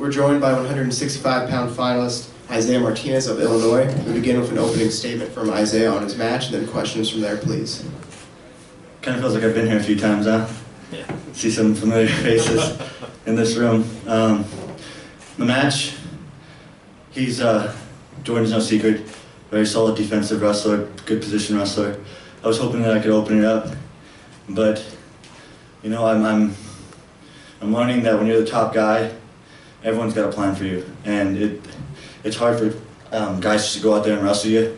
We're joined by 165-pound finalist Isaiah Martinez of Illinois. We begin with an opening statement from Isaiah on his match, and then questions from there, please. Kind of feels like I've been here a few times, huh? Yeah. See some familiar faces in this room. The match, Jordan's no secret, very solid defensive wrestler, good position wrestler. I was hoping that I could open it up, but you know, I'm learning that when you're the top guy, everyone's got a plan for you, and it's hard for guys just to go out there and wrestle you.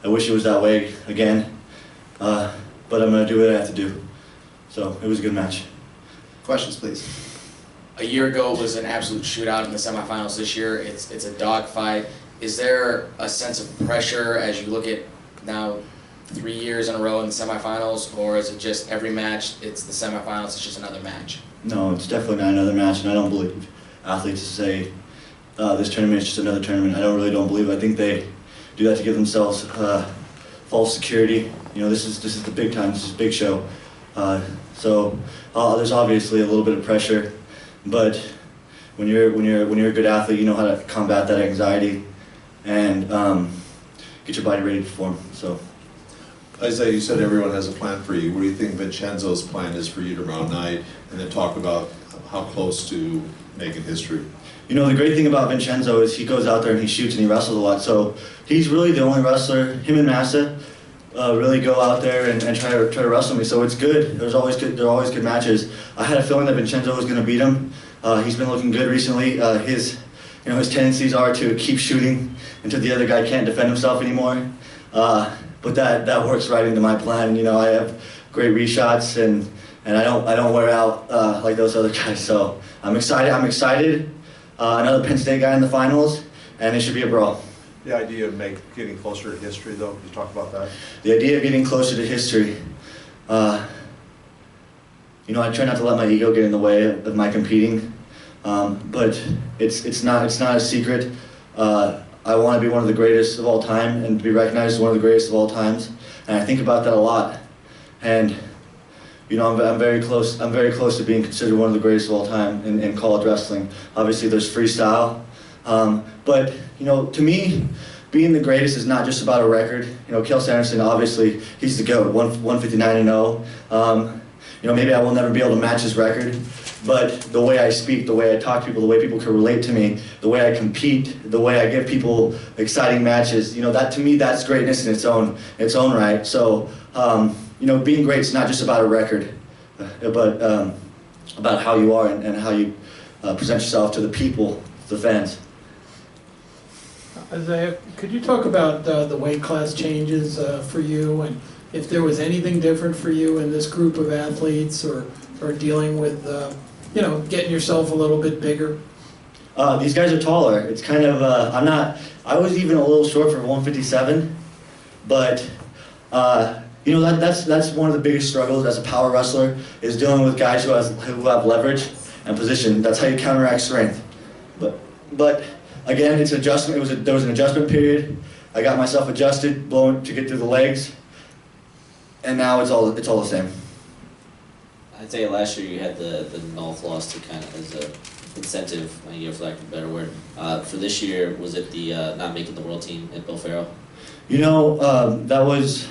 I wish it was that way again, but I'm going to do what I have to do. So it was a good match. Questions, please. A year ago it was an absolute shootout in the semifinals. This year it's a dogfight. Is there a sense of pressure as you look at now 3 years in a row in the semifinals, or is it just every match, it's the semifinals, it's just another match? No, it's definitely not another match, and I don't believe athletes say this tournament is just another tournament. I don't believe it. I think they do that to give themselves false security. You know, this is the big time. This is a big show. So there's obviously a little bit of pressure, but when you're a good athlete, you know how to combat that anxiety and get your body ready to perform. So. Isaiah, you said everyone has a plan for you. What do you think Vincenzo's plan is for you tomorrow night? And then talk about how close to making history. You know, the great thing about Vincenzo is he goes out there and he shoots and he wrestles a lot. So he's really the only wrestler, him and Massa, really go out there and try to wrestle me. So it's good. There are always good matches. I had a feeling that Vincenzo was going to beat him. He's been looking good recently. His tendencies are to keep shooting until the other guy can't defend himself anymore. But that works right into my plan. You know, I have great reshots and I don't wear out like those other guys. So I'm excited. Another Penn State guy in the finals, and it should be a brawl. The idea of getting closer to history, though, can you talk about that? The idea of getting closer to history. You know, I try not to let my ego get in the way of my competing, but it's not a secret. I want to be one of the greatest of all time and to be recognized as one of the greatest of all times, and I think about that a lot. And you know, I'm very close to being considered one of the greatest of all time in college wrestling. Obviously, there's freestyle, but you know, to me, being the greatest is not just about a record. You know, Kel Sanderson, obviously, he's the GOAT, 159-0. You know, maybe I will never be able to match his record, but the way I speak, the way I talk to people, the way people can relate to me, the way I compete, the way I give people exciting matches, you know, that to me, that's greatness in its own right. So, you know, being great is not just about a record, but about how you are and how you present yourself to the people, the fans. Isaiah, could you talk about the weight class changes for you, and if there was anything different for you in this group of athletes, or dealing with, you know, getting yourself a little bit bigger? These guys are taller. It's kind of, I was even a little short for 157, but you know, that's one of the biggest struggles as a power wrestler, is dealing with guys who have leverage and position. That's how you counteract strength. But again, it's adjustment. There was an adjustment period. I got myself adjusted, blown to get through the legs, and now it's all the same. I'd say last year you had the North loss to kind of as a incentive, I guess, for lack of a better word. For this year, was it the not making the world team at Bill Farrell? You know, that was.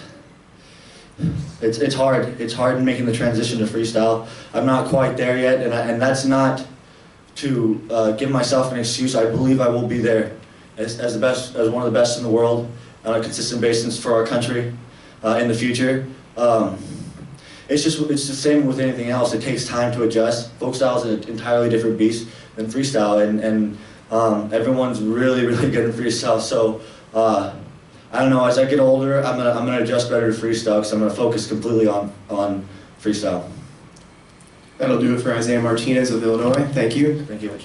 It's hard. It's hard in making the transition to freestyle. I'm not quite there yet, and that's not to give myself an excuse. I believe I will be there as one of the best in the world on a consistent basis for our country in the future. It's the same with anything else. It takes time to adjust. Folk style is an entirely different beast than freestyle, and everyone's really good in freestyle. So I don't know. As I get older, I'm gonna adjust better to freestyle because I'm gonna focus completely on freestyle. That'll do it for Isaiah Martinez of Illinois. Thank you. Thank you.